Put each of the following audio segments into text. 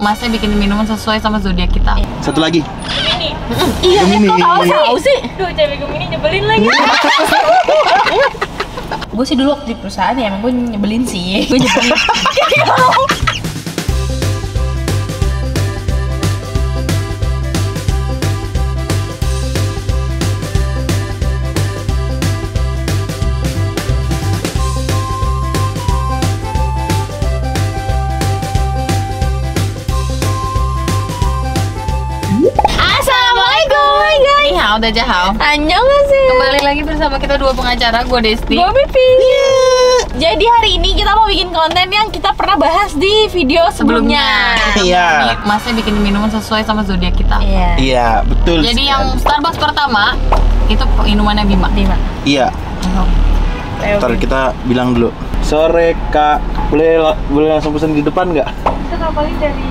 Masnya bikin minuman sesuai sama zodiak kita. Satu lagi. Gemini. Iya, Gemini. kok tahu sih? Duh, cewek Gemini nyebelin lagi. Gue sih dulu waktu di perusahaan ya, emang gue nyebelin sih. Gue nyebelin. Udah jahau. Annyeonghaseyo. Kembali lagi bersama kita dua pengacara, gue Desti. Gue Pipi. Jadi hari ini kita mau bikin konten yang kita pernah bahas di video sebelumnya. Iya. Masnya bikin minuman sesuai sama zodiak kita. Iya, betul. Jadi yang Starbucks pertama itu minumannya Bima. Iya. Ntar kita bilang dulu. Sore Kak, boleh langsung pesan di depan nggak? Itu kalau paling dari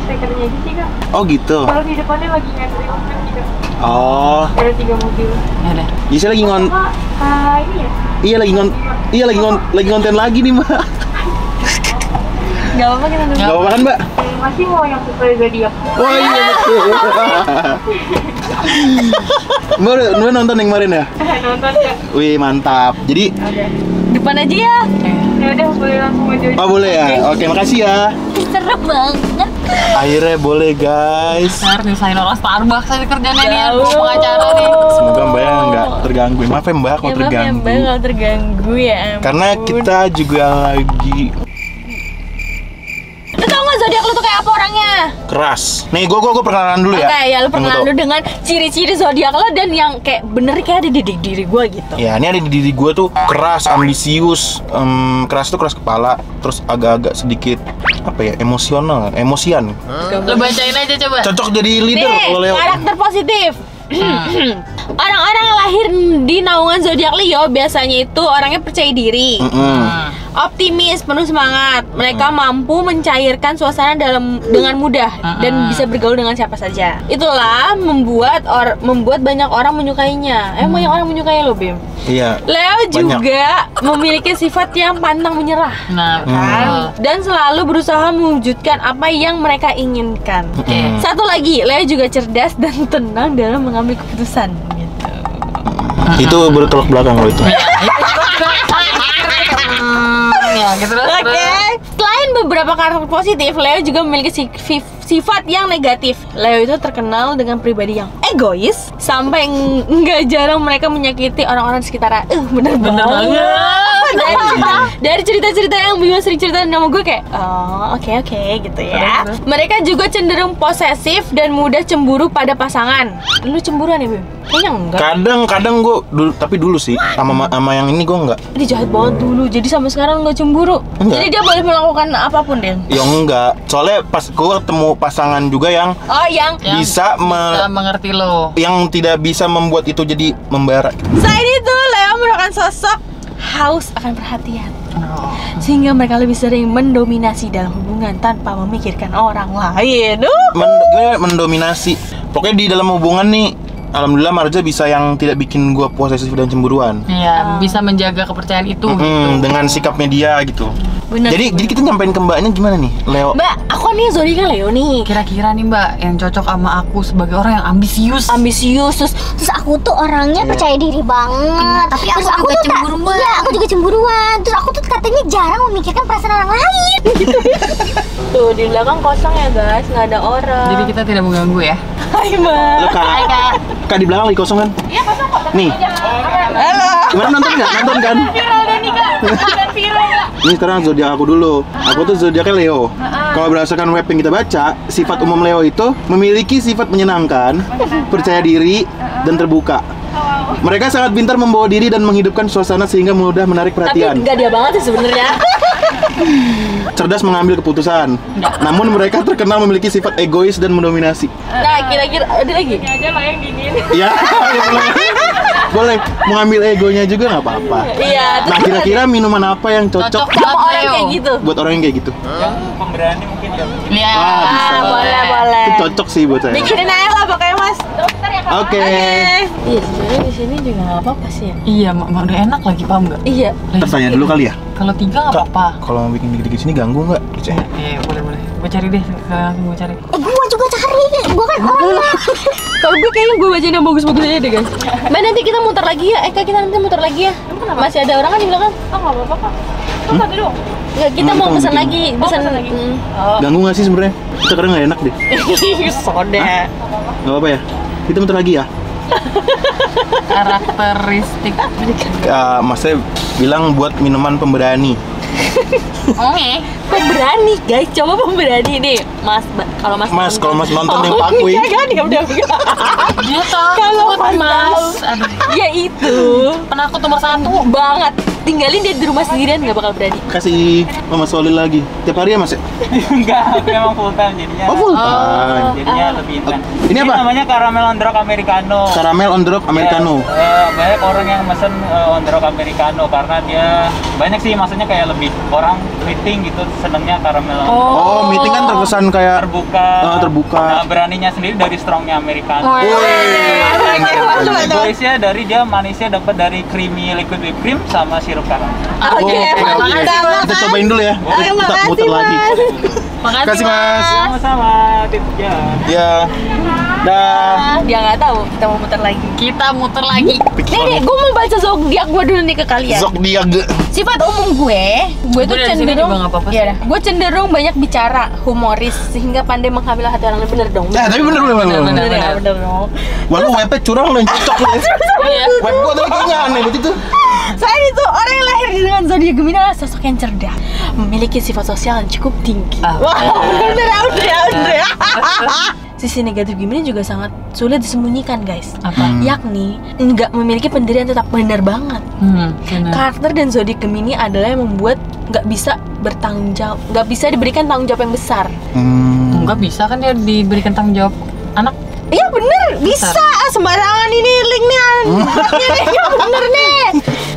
speakernya aja sih, Kak. Oh gitu. Kalau di depannya lagi ngantri order juga. Oh. Ada 3 mobil. Ya udah. Jadi saya lagi Kak, ini ya? Iya lagi ngonten lagi nih, Mbak. Gak apa-apa kita nunggu. Gak apa-apa kan, Mbak? Masih mau yang sesuai zodiak. Oh iya betul. Mbak nonton yang kemarin ya? Nonton, Kak. Wih mantap. Jadi Udah. Depan aja ya. Ya udah, boleh langsung aja. oh boleh ya? Oke makasih ya. Seru banget. Akhirnya boleh guys. Harus nyusahin orang Starbucks aja kerjanya nih, Jauh. dua pengacara nih. Semoga Mbak nggak terganggu. Maaf ya Mbak kalau Ya maaf ya terganggu. Mbak kalau terganggu ya ampun. Karena kita juga lagi Lu tau gak zodiak lu tuh kayak apa orangnya? keras. Nih gue perkenalan dulu ya. Oke ya, lu perkenalan Tunggu, dulu dengan ciri-ciri zodiak lo dan yang kayak bener kayak ada di diri gue gitu. ya ini ada di diri gue tuh keras, ambisius, keras tuh keras kepala, terus agak-agak sedikit apa ya emosian. Lu bacain aja coba. Cocok jadi leader Nih, kalau Leo. karakter positif. Orang-orang yang lahir di naungan zodiak Leo biasanya itu orangnya percaya diri, optimis, penuh semangat. Mereka mampu mencairkan suasana dengan mudah dan bisa bergaul dengan siapa saja. Itulah membuat banyak orang menyukainya. Banyak orang menyukai lo, Bim. Iya. Leo Banyak. juga memiliki sifat yang pantang menyerah. Nah, Dan selalu berusaha mewujudkan apa yang mereka inginkan. Satu lagi, Leo juga cerdas dan tenang dalam mengambil keputusan gitu. Itu bertolak belakang loh itu. ya gitu terus. Oke. Selain beberapa karakter positif, Leo juga memiliki sifat yang negatif. Leo itu terkenal dengan pribadi yang egois, sampai nggak jarang mereka menyakiti orang-orang di sekitarnya. Bener banget. Dari cerita-cerita yang Bima sering ceritain sama gue kayak, oh oke gitu ya. Mereka juga cenderung posesif dan mudah cemburu pada pasangan. Lu cemburuan ya, Bim? Kayaknya enggak. Kadang gue dulu sih sama yang ini gue enggak. Dia jahat banget dulu, jadi sampai sekarang nggak cemburu. Enggak. Jadi dia boleh melakukan apapun, Den. Ya enggak. Soalnya pas gue ketemu pasangan juga yang Yang bisa mengerti lo. yang tidak bisa membuat itu jadi membara. selain itu, Leo merupakan sosok haus akan perhatian, sehingga mereka lebih sering mendominasi dalam hubungan tanpa memikirkan orang lain. Mendominasi. Pokoknya di dalam hubungan nih, alhamdulillah Marja bisa yang tidak bikin gue posesif dan cemburuan. Iya, bisa menjaga kepercayaan itu gitu. Dengan sikapnya dia gitu. Bener. Jadi kita nyampein ke mbaknya gimana nih, Leo? Mbak, aku nih zodiaknya Leo nih. Kira-kira nih Mbak, yang cocok sama aku sebagai orang yang ambisius. Terus aku tuh orangnya percaya diri banget. Tapi terus aku juga tuh cemburuan. Iya, aku juga cemburuan. Terus aku tuh katanya jarang memikirkan perasaan orang lain. Tuh di belakang kosong ya guys, nggak ada orang. Jadi kita tidak mengganggu ya. Hai Mbak. Lo Kak di belakang lagi kosong kan? Iya kosong kok. Nih. Halo. Gimana nonton nggak? Nonton kan? Viral deh nih Kak. Konten viral Kak. Ini sekarang zodiak aku dulu. Aku tuh zodiaknya Leo. Kalau berdasarkan web yang kita baca, sifat umum Leo itu memiliki sifat menyenangkan, percaya diri, dan terbuka. Mereka sangat pintar membawa diri dan menghidupkan suasana sehingga mudah menarik Tapi perhatian. nggak dia banget sih sebenarnya. Cerdas mengambil keputusan. Namun mereka terkenal memiliki sifat egois dan mendominasi. Nah kira-kira ada lagi? Ini aja lah yang dingin. Ya, boleh. Mengambil egonya juga nggak apa-apa. Iya. Nah, kira-kira minuman apa yang cocok Cocok sama orang Leo. kayak gitu. buat orang yang kayak gitu? Iya. bisa. Boleh. Itu cocok sih buat saya. Bikinin aja lah pokoknya Mas. Dokter ya Pak. Oke. Iya sebenarnya di sini juga nggak apa-apa sih ya. Iya, udah enak lagi, paham nggak? Iya. Tertanya dulu kali ya. Kalau 3 nggak apa-apa. Kalau bikin dikit-dikit sini ganggu nggak? Iya, boleh. Gue cari deh, sekarang gue cari. Gua juga cari. Gua kan orangnya. Kalau gue kayaknya gue bacain yang bagus-bagus aja deh guys. Mbak nanti kita muter lagi ya. Kak kita nanti muter lagi ya. Masih ada orang kan di belakang? Oh nggak apa-apa kak. Kok tadi dong? Nggak, kita mau Kita pesan bikin. lagi. Pesan lagi. Ganggu nggak sih sebenarnya? Kita kadang nggak enak deh. Soda. Nggak apa-apa ya? Kita muter lagi ya? Karakteristik. Masnya bilang buat minuman pemberani. Oke. Pemberani guys, coba pemberani nih. Mas, kalau Mas Kalau Mas nonton yang pakui. Iya kan, ya udah. Dia tahu. Kalau Mas. Mas, Aduh. ya itu. Penakut nomor 1. Banget. Tinggalin dia di rumah sendirian nggak bakal berani. Kasih Mama Solil lagi. Tiap hari ya Mas ya? Enggak, memang full time jadinya. Oh full time. Jadinya lebih intens. Ini apa? namanya caramel on the rock americano. Caramel on the rock americano. Ya, banyak orang yang mesen on the rock americano karena dia banyak sih maksudnya kayak lebih orang meeting gitu senengnya caramel on the rock. Oh, meeting kan terkesan kayak Terbuka. terbuka. Nah, beraninya sendiri dari strongnya americano. Boysnya dari dia manisnya dapat dari creamy liquid whipped cream sama sirup karamel. Oke, Kita cobain dulu ya. Kita muter lagi. Makasih Mas. Sama-sama, tips ya. Ya. Dah. Dia nggak tahu kita mau muter lagi. Kita muter lagi. Nih, gue mau baca zodiak gue dulu nih ke kalian. Zodiac. Sifat umum gue tuh Gue dari sini cenderung, juga nggak apa-apa sih. iya dah. Gue cenderung banyak bicara, humoris, sehingga pandai mengambil hati orang lain. Bener dong. Nah, tapi bener. Bener ya, bener dong. Wah, lu webnya curang lu yang cocok lu. Iya. Web gua tadi kayaknya aneh begitu tuh. Saya itu orang yang lahir dengan zodiak Gemini adalah sosok yang cerdas, memiliki sifat sosial yang cukup tinggi. Wah, udah. Sisi negatif Gemini juga sangat sulit disembunyikan guys. Apa? Yakni nggak memiliki pendirian tetap, benar banget. Benar. Karakter dan zodiak Gemini adalah yang membuat nggak bisa bertanggung jawab, nggak bisa diberikan tanggung jawab yang besar. Enggak bisa kan dia diberikan tanggung jawab anak. Iya bener, bisa. Sembarangan ini linknya. Iya bener nih.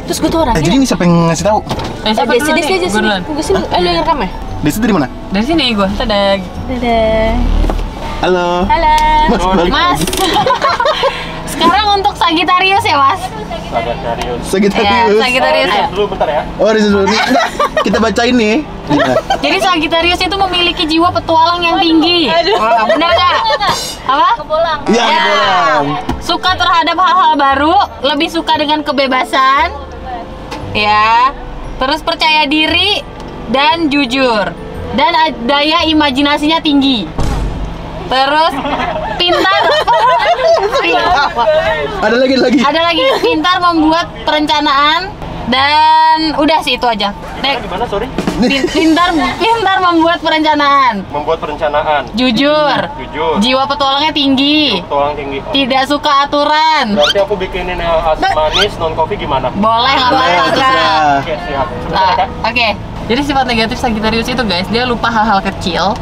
Terus gue tuh orangnya. Jadi ini siapa yang ngasih tahu? Siapa Desi duluan aja nih? Gua sini. duluan. Gue sini. Lu yang rekam ya? Desi dari mana? Dari sini gue. Dadah. Dadah. Halo. Halo. Mas, balik Mas. lagi. Sekarang untuk Sagittarius ya, Mas? Sagittarius. Sagittarius ya. Dulu bentar ya. Oh, di situ. Nggak, kita bacain nih. Iya. Jadi Sagittarius itu memiliki jiwa petualang yang tinggi. Benar nggak? Apa? Iya, bolang. Suka terhadap hal-hal baru, lebih suka dengan kebebasan. Ya. Terus percaya diri dan jujur. Dan daya imajinasinya tinggi. Terus pintar. Ada lagi. Ada lagi pintar membuat perencanaan dan udah sih itu aja. Next. Gimana, sorry? Pintar membuat perencanaan. Membuat perencanaan. Jujur. Jujur. Jiwa petualangnya tinggi. Tulang tinggi. Tidak suka aturan. Berarti aku bikinin as manis non coffee gimana? Boleh nggak Boleh, apa-apa. terserah. Oke, siap. Nah, Oke. Jadi sifat negatif Sagittarius itu guys, dia lupa hal-hal kecil,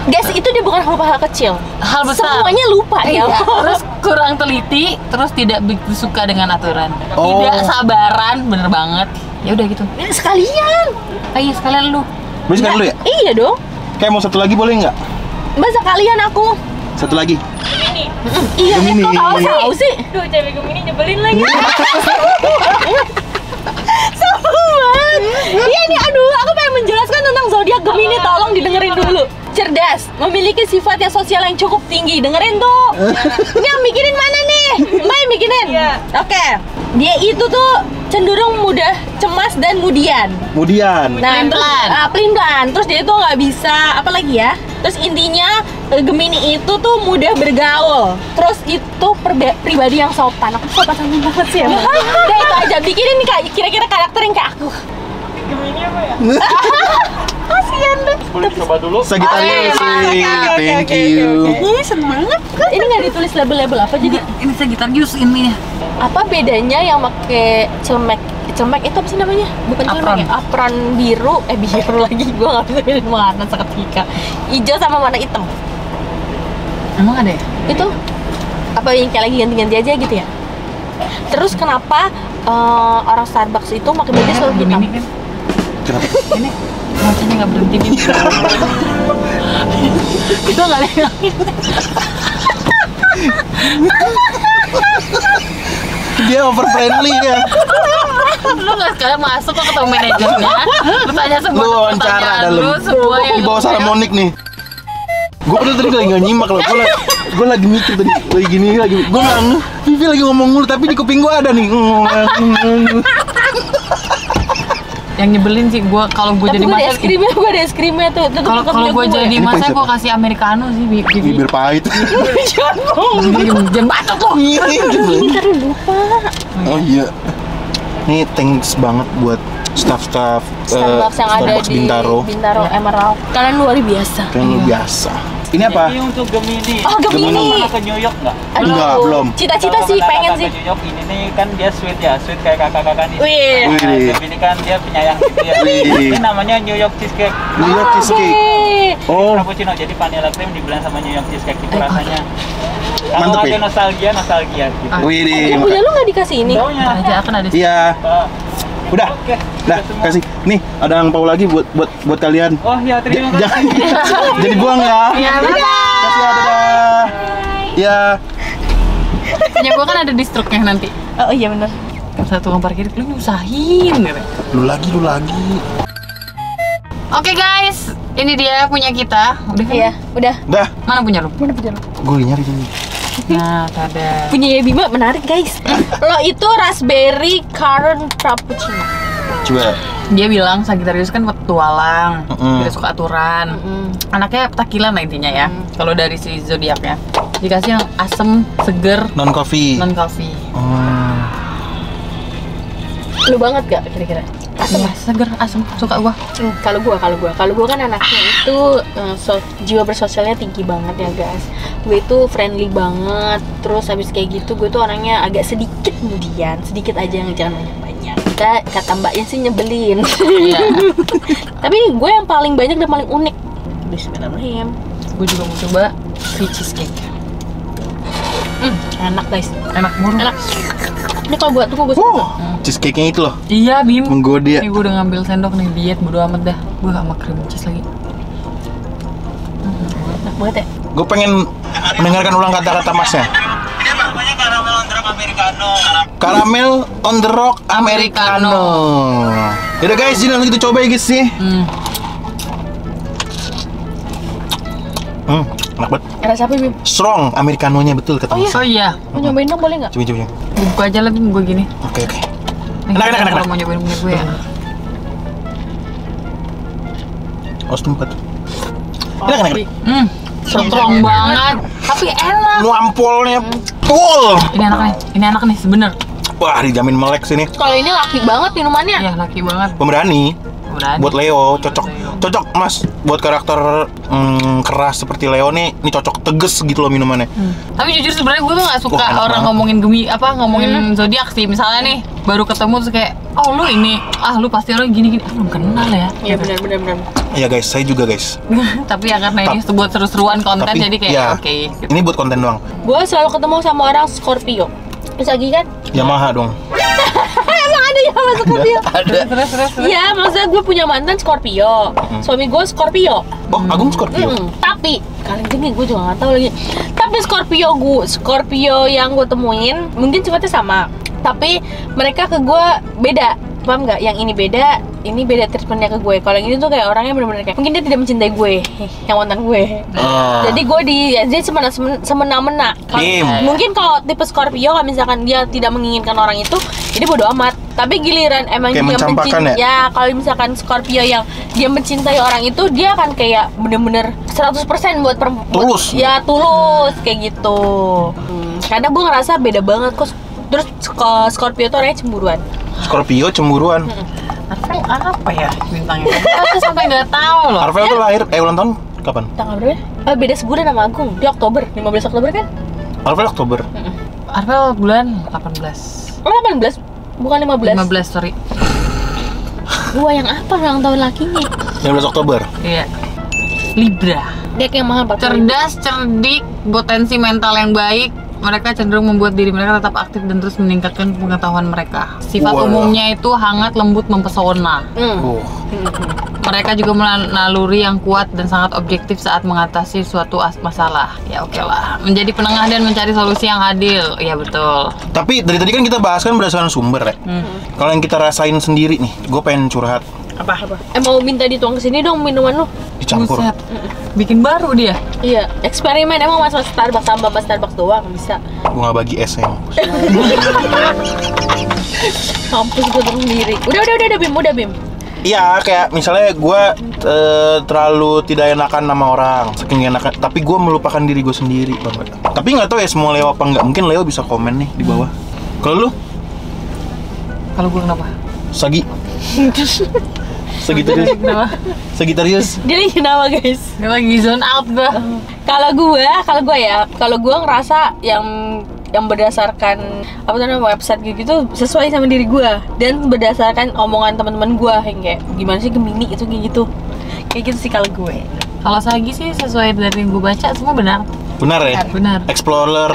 Guys, itu dia bukan hal kecil. hal besar. Semuanya lupa ya. Terus kurang teliti, terus tidak begitu suka dengan aturan. Oh. Tidak sabaran, bener banget. Ya udah gitu. Sekalian. Ayo sekalian lu. Boleh sekali dulu ya? Iya dong. Kayak mau satu lagi boleh nggak? Mbak sekalian aku. Satu lagi. Iya, Gemini. kok tahu sih? Duh, cewek Gemini nyebelin lagi. Sama banget. Iya nih, aduh, aku pengen menjelaskan tentang zodiak Gemini, tolong didengerin dulu. Cerdas, memiliki sifat yang sosial yang cukup tinggi. Dengerin tuh. Ini yang bikinin mana nih? Mbak yang bikinin? Iya. Oke. Dia itu tuh cenderung mudah cemas dan mudian. Kemudian. Pelin-pelan. Pelin-pelan. Terus dia tuh nggak bisa apa lagi ya? Terus intinya Gemini itu tuh mudah bergaul. Terus itu pribadi yang sopan. Aku sopan banget sih ya. Udah itu aja. Bikinin nih Kak, kira-kira karakter yang kayak aku. Gemini apa ya? Kasian deh. Boleh coba dulu. Sagittarius. Thank you. Ini seneng banget. Ini nggak ditulis label-label apa jadi? Ini Sagittarius ini. Apa bedanya yang pakai celemek? Celemek itu apa sih namanya? Bukan Apron. celemek ya? Apron biru. Biru lagi. Gua nggak bisa pilih warna seketika. Hijau sama warna hitam. Emang ada ya? Itu apa yang kayak lagi ganti-ganti aja gitu ya? Terus kenapa orang Starbucks itu pakai baju selalu hitam? Gemini kan? Kenapa? Ini macamnya nggak berhenti nih. Kita nggak lihat. Dia over friendly ya. Lu nggak sekalian masuk kok ketemu manajernya, lu tanya semua Lu wawancara pertanyaan dalam. lu semua yang Di bawah lu Salamonik nih. Gue padahal tadi lagi nggak nyimak loh. Gue lagi mikir tadi, lagi gini lagi. Gue nggak ngeh. Vivi lagi ngomong mulu, tapi di kuping gue ada nih. Yang nyebelin sih gue kalau gue jadi gue ada masak. es krimnya, gue ada es krimnya tuh. Kalau gue jadi Ini masak konsep gue kasih americano sih, Bibi. Bibir pahit. Jangan batuk tuh. Ntar lupa. Oh iya. Ini thanks banget buat staff-staff Starbucks yang ada Starbucks di Bintaro. Bintaro Emerald. Kalian luar biasa. Keren luar biasa. Ini apa? Ini untuk Gemini. Oh, Gemini. Pernah ke New York nggak? Enggak, belum. Cita-cita Kalau sih pernah pengen datang sih. ke New York, ini nih kan dia sweet ya, sweet kayak kakak-kakak nih. Wih. Nah, Wih. Gemini kan dia penyayang gitu ya. Wih. Ini namanya New York cheesecake. New York cheesecake. Oke. Oh, Frappuccino, jadi vanilla cream diblend sama New York cheesecake itu rasanya. Kalau Mantep, ada ya? nostalgia gitu. wih deh. Yang punya lu nggak dikasih ini? Taunya. Aja akan ada. Iya, udah. Oke. Dah, kasih. Nih, ada angpau lagi buat kalian. Oh ya, terima kasih. Jangan jadi buang ya. Ya, Kasih ya, dadah. Ya. punya gue kan ada di struknya nanti. Oh iya benar. Satu tukang parkir lu nyusahin gitu. Lu lagi. Oke guys, ini dia punya kita. Udah kan? Iya, udah. Dah, Mana punya lu? Mana punya lu? gue nyari dulu. Nah, ada. Punya ya Bima menarik guys. Lo itu raspberry currant frappuccino. Coba. Dia bilang Sagittarius kan petualang, tidak suka aturan. Anaknya petakilan lah intinya ya. Kalau dari si zodiaknya, dikasih yang asem, seger, Non coffee. non coffee. Oh. Lu banget gak kira-kira? Asem, seger, asem, suka gua. Kalau gua kan anaknya itu jiwa bersosialnya tinggi banget ya guys. Gue itu friendly banget. Terus habis kayak gitu gue tuh orangnya agak sedikit kemudian, sedikit aja yang jangan banyak-banyak. Kata mbaknya sih nyebelin. Iya. Tapi gue yang paling banyak dan paling unik. Bismillahirrahmanirrahim. Gue juga mau coba si cheesecake. Enak guys. Enak murah. Enak. Ini kalau buat tunggu gue suka. Cheesecake-nya itu loh. Iya, Bim. Menggoda. Ini gue udah ngambil sendok nih, diet bodo amat dah. Gue gak mau cream cheese lagi. Enak banget ya. Gue pengen mendengarkan ulang kata-kata masnya. Ini namanya caramel on the rock americano. Caramel on the rock americano. Yaudah guys, jadi langsung kita coba ya guys sih. Enak banget. Rasa apa Bim? Strong americanonya betul kata Mas. Oh iya, Mau nyobain dong boleh nggak? Coba. buka aja lah Bim, gue gini. Oke. Nih, Enak. Kalau mau nyobain punya gue ya. Os tempat. Enak. Strong banget, tapi enak. Nuampolnya full. Ini enak nih, sebener. Wah, dijamin melek sini. Kalau ini laki banget minumannya. Ya laki banget. Pemberani. Berani. Buat Leo cocok Mas buat karakter keras seperti Leo nih cocok teges gitu loh minumannya. Tapi jujur sebenarnya gue tuh gak suka Wah, enak orang banget. ngomongin zodiak sih. Misalnya nih baru ketemu terus kayak, oh lu ini, lu pasti orang gini. Belum kenal ya. Iya benar. Iya guys, saya juga guys. Tapi ya karena ini buat seru-seruan konten jadi kayak ya, oke. Gitu. Ini buat konten doang. Gue selalu ketemu sama orang Scorpio. Terus lagi kan? Yamaha dong. Emang ada yang sama Scorpio? Ada. Terus. Iya, maksudnya gue punya mantan Scorpio. Suami gue Scorpio. Oh, Agung Scorpio. Tapi kali ini gue juga nggak tahu lagi. Tapi Scorpio yang gue temuin mungkin sifatnya sama. Tapi mereka ke gue beda. Paham nggak? Yang ini beda treatmentnya ke gue. Kalau yang ini tuh kayak orangnya bener-bener kayak mungkin dia tidak mencintai gue, yang mantan gue. Jadi gue dia semena-mena. Kim. Mungkin kalau tipe Scorpio kalau misalkan dia tidak menginginkan orang itu, jadi bodo amat. Tapi giliran emang Kayak dia mencampakkan mencintai, ya kalau misalkan Scorpio yang dia mencintai orang itu, dia akan kayak bener-bener 100% buat perempuan. Tulus. Ya tulus kayak gitu. Karena gue ngerasa beda banget kok. Terus Scorpio tuh orangnya cemburuan. Scorpio cemburuan. Arvel apa ya bintangnya? Aku sampai nggak tahu loh. Arvel tuh lahir ulang tahun kapan? Tanggal berapa? Beda sebulan sama Agung. Dia Oktober, 15 Oktober kan? Arvel Oktober. Arvel bulan 18. Oh 18, bukan 15. 15, sorry. Gua yang apa ulang tahun lakinya? 15 Oktober. Iya. Libra. Dia kayak mahal 40. Cerdas, cerdik, potensi mental yang baik. Mereka cenderung membuat diri mereka tetap aktif dan terus meningkatkan pengetahuan mereka. Sifat Wah. umumnya itu hangat, lembut, mempesona. Mereka juga menaluri yang kuat dan sangat objektif saat mengatasi suatu masalah. Ya oke lah. Menjadi penengah dan mencari solusi yang adil. Iya betul. Tapi dari tadi kan kita bahas kan berdasarkan sumber ya. Kalau yang kita rasain sendiri nih, gue pengen curhat. Apa? Mau minta dituang ke sini dong minuman lu. Dicampur. Buset. Bikin baru dia. Iya, eksperimen emang masalah Starbucks sama Starbucks doang bisa. Gua nggak bagi esnya. Kampus gue terus sendiri. Udah Bim. Iya, kayak misalnya gue terlalu tidak enakan sama orang, saking enakan, tapi gue melupakan diri gue sendiri banget. Tapi nggak tahu ya semua Leo apa nggak. Mungkin Leo bisa komen nih di bawah. Kalau lu? Kalau gue kenapa? Sagi. Sagitarius. Kenapa? Sagitarius. Dia lagi kenapa guys? Dia lagi zone out gue. Kalau gue ngerasa yang berdasarkan apa namanya website gitu sesuai sama diri gue dan berdasarkan omongan teman-teman gue yang kayak gimana sih Gemini itu kayak gitu sih kalau gue. Kalau Sagi sih sesuai dari yang gue baca semua benar. Benar ya? Benar. Explorer,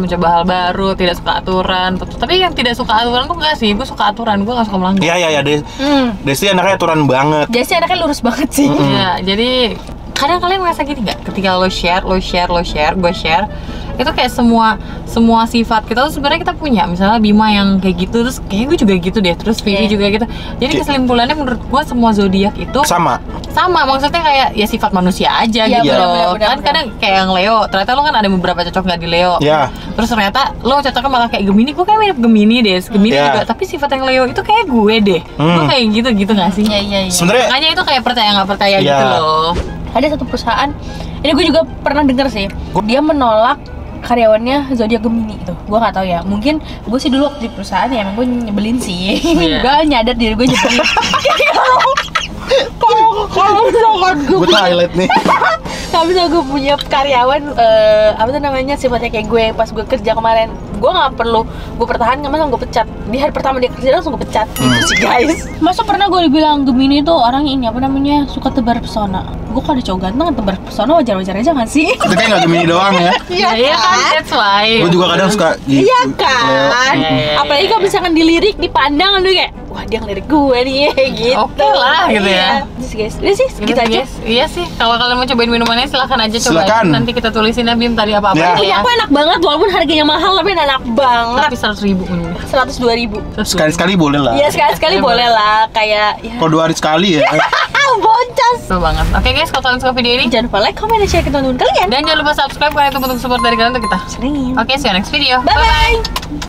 Mencoba hal baru, tidak suka aturan. Tapi yang tidak suka aturan tuh enggak sih, gue suka aturan, gue gak suka melanggar. Iya, Desi anaknya aturan banget. Jadi anaknya lurus banget sih. Iya, jadi kadang kalian merasa gini nggak? Ketika lo share, gue share, itu kayak semua sifat kita tuh sebenarnya kita punya. Misalnya Bima yang kayak gitu, terus kayaknya gue juga gitu deh, terus Vivi juga gitu. Jadi kesimpulannya menurut gue semua zodiak itu Sama, maksudnya kayak ya sifat manusia aja Ya, gitu loh. benar. Kan kadang kayak yang Leo, ternyata lo kan ada beberapa cocok nggak di Leo. ya. Terus ternyata lo cocoknya malah kayak Gemini, gue kayak mirip Gemini deh, Gemini Ya. juga. Tapi sifat yang Leo itu kayak gue deh, gue kayak gitu nggak sih? Iya. Sebenarnya Makanya itu kayak percaya nggak percaya Ya. gitu loh. Ada satu perusahaan, ini gue juga pernah denger sih, dia menolak karyawannya zodiak Gemini tuh. Gue nggak tahu ya, mungkin gue sih dulu waktu di perusahaan ya emang gue nyebelin sih. Iya. Gue nyadar diri gue nyebelin. Kalau misalkan gue gue highlight nih. tapi misalnya gue punya karyawan apa tuh namanya sifatnya kayak gue pas gue kerja kemarin, gue nggak perlu gue pertahankan, masa gue pecat di hari pertama dia kerja langsung gue pecat gitu sih guys. Masa pernah gue dibilang Gemini tuh orangnya ini apa namanya suka tebar pesona. Gue kalau ada cowok ganteng tebar pesona wajar-wajar aja nggak sih? Itu kayak nggak Gemini doang ya. Iya kan, that's why. Gue juga kadang suka. Iya kan? Iya. Apalagi kalau misalkan dilirik, dipandang tuh kayak wah dia ngelirik gue nih gitu. Oke lah, gitu ya. Terus guys, udah sih segitu aja. Yes. Iya sih, kalau kalian mau cobain minumannya silahkan aja cobain. Silakan. Nanti kita tulisin ya Bim tadi apa-apa Ya. aja Punya ya. aku enak banget walaupun harganya mahal tapi enak banget. Tapi 100.000 minumnya. 102.000. Sekali-sekali boleh lah. Iya sekali-sekali boleh lah kayak ya. Kalau 2 hari sekali ya. Boncos. Seru banget. Oke guys, kalau kalian suka video ini Jangan lupa like, comment, dan share ke teman-teman kalian. dan jangan lupa subscribe karena itu bentuk support dari kalian untuk kita. Sering. Oke, see you next video. Bye bye.